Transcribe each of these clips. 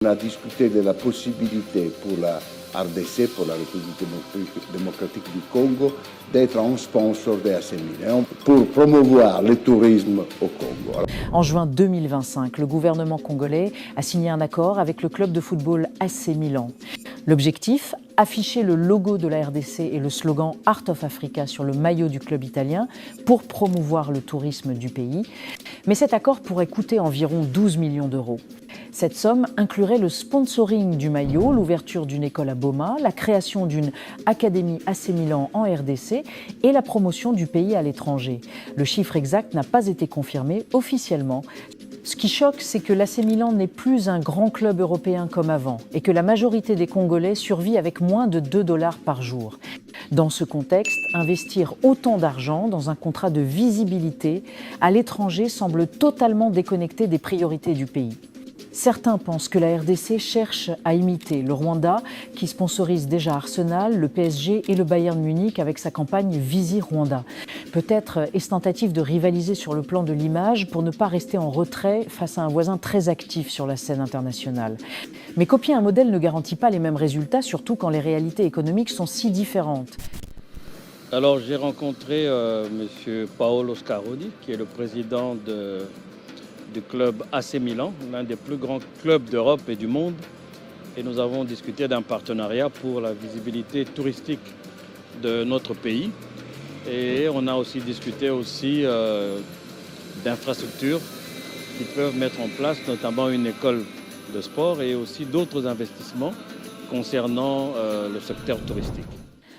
On a discuté de la possibilité pour la RDC, pour la République démocratique du Congo, d'être un sponsor de AC Milan pour promouvoir le tourisme au Congo. En juin 2025, le gouvernement congolais a signé un accord avec le club de football AC Milan. L'objectif, afficher le logo de la RDC et le slogan Heart of Africa sur le maillot du club italien pour promouvoir le tourisme du pays. Mais cet accord pourrait coûter environ 12 millions d'euros. Cette somme inclurait le sponsoring du maillot, l'ouverture d'une école à Boma, la création d'une académie AC Milan en RDC et la promotion du pays à l'étranger. Le chiffre exact n'a pas été confirmé officiellement. Ce qui choque, c'est que l'AC Milan n'est plus un grand club européen comme avant et que la majorité des Congolais survit avec moins de 2 $ par jour. Dans ce contexte, investir autant d'argent dans un contrat de visibilité à l'étranger semble totalement déconnecté des priorités du pays. Certains pensent que la RDC cherche à imiter le Rwanda, qui sponsorise déjà Arsenal, le PSG et le Bayern Munich avec sa campagne Visi Rwanda. Peut-être est-ce tentative de rivaliser sur le plan de l'image pour ne pas rester en retrait face à un voisin très actif sur la scène internationale. Mais copier un modèle ne garantit pas les mêmes résultats, surtout quand les réalités économiques sont si différentes. Alors j'ai rencontré M. Paolo Scaroni, qui est le président du club AC Milan, l'un des plus grands clubs d'Europe et du monde. Et nous avons discuté d'un partenariat pour la visibilité touristique de notre pays. Et on a aussi discuté d'infrastructures qui peuvent mettre en place, notamment une école de sport et aussi d'autres investissements concernant le secteur touristique.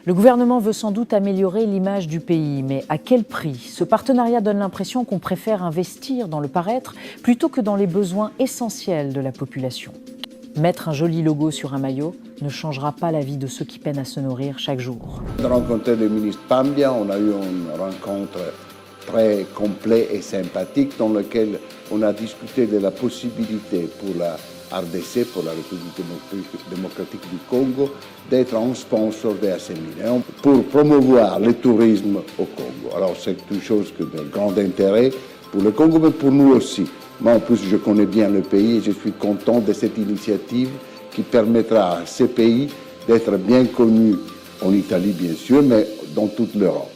Le gouvernement veut sans doute améliorer l'image du pays, mais à quel prix? Ce partenariat donne l'impression qu'on préfère investir dans le paraître plutôt que dans les besoins essentiels de la population. Mettre un joli logo sur un maillot ne changera pas la vie de ceux qui peinent à se nourrir chaque jour. On a rencontré le ministre Pambia, on a eu une rencontre très complète et sympathique dans laquelle on a discuté de la possibilité pour la RDC, pour la République démocratique du Congo, d'être un sponsor de AC Milan pour promouvoir le tourisme au Congo. Alors c'est une chose de grand intérêt pour le Congo, mais pour nous aussi. Moi en plus je connais bien le pays et je suis content de cette initiative qui permettra à ce pays d'être bien connu en Italie bien sûr, mais dans toute l'Europe.